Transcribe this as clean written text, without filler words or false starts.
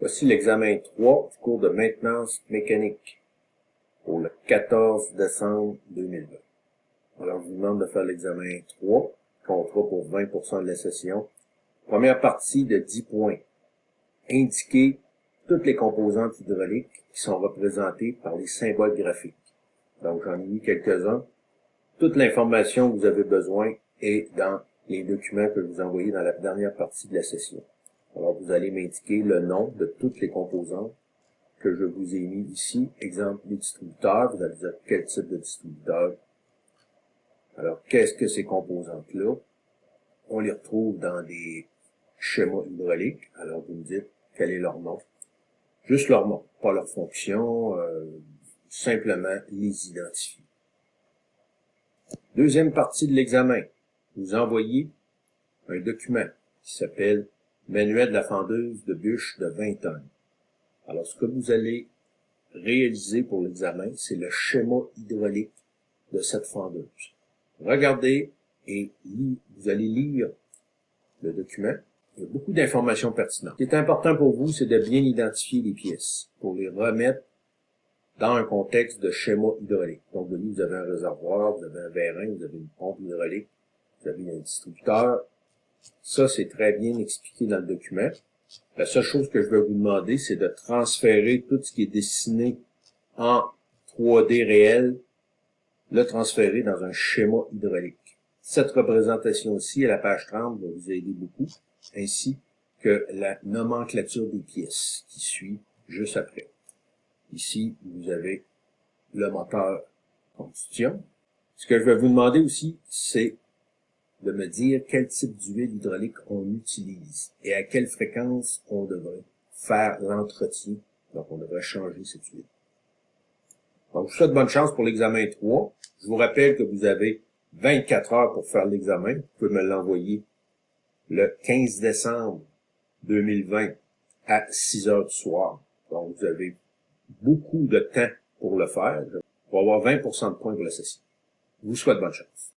Voici l'examen 3 du cours de maintenance mécanique pour le 14 décembre 2020. Alors, je vous demande de faire l'examen 3, contrat pour 20% de la session. Première partie de 10 points. Indiquer toutes les composantes hydrauliques qui sont représentées par les symboles graphiques. Donc, j'en ai mis quelques-uns. Toute l'information que vous avez besoin est dans les documents que je vous ai envoyés dans la dernière partie de la session. Alors, vous allez m'indiquer le nom de toutes les composantes que je vous ai mis ici. Exemple, les distributeurs. Vous allez dire quel type de distributeur. Alors, qu'est-ce que ces composantes-là? On les retrouve dans des schémas hydrauliques. Alors, vous me dites quel est leur nom. Juste leur nom, pas leur fonction, simplement les identifier. Deuxième partie de l'examen. Vous envoyez un document qui s'appelle Manuel de la fendeuse de bûches de 20 tonnes. Alors, ce que vous allez réaliser pour l'examen, c'est le schéma hydraulique de cette fendeuse. Regardez et vous allez lire le document. Il y a beaucoup d'informations pertinentes. Ce qui est important pour vous, c'est de bien identifier les pièces pour les remettre dans un contexte de schéma hydraulique. Donc, vous avez un réservoir, vous avez un vérin, vous avez une pompe hydraulique, vous avez un distributeur. Ça, c'est très bien expliqué dans le document. La seule chose que je vais vous demander, c'est de transférer tout ce qui est dessiné en 3D réel, le transférer dans un schéma hydraulique. Cette représentation-ci, à la page 30, va vous aider beaucoup, ainsi que la nomenclature des pièces qui suit juste après. Ici, vous avez le moteur combustion. Ce que je vais vous demander aussi, c'est de me dire quel type d'huile hydraulique on utilise et à quelle fréquence on devrait faire l'entretien. Donc, on devrait changer cette huile. Donc, je vous souhaite bonne chance pour l'examen 3. Je vous rappelle que vous avez 24 heures pour faire l'examen. Vous pouvez me l'envoyer le 15 décembre 2020 à 6 heures du soir. Donc, vous avez beaucoup de temps pour le faire. Pour avoir 20% de points pour la session. Je vous souhaite bonne chance.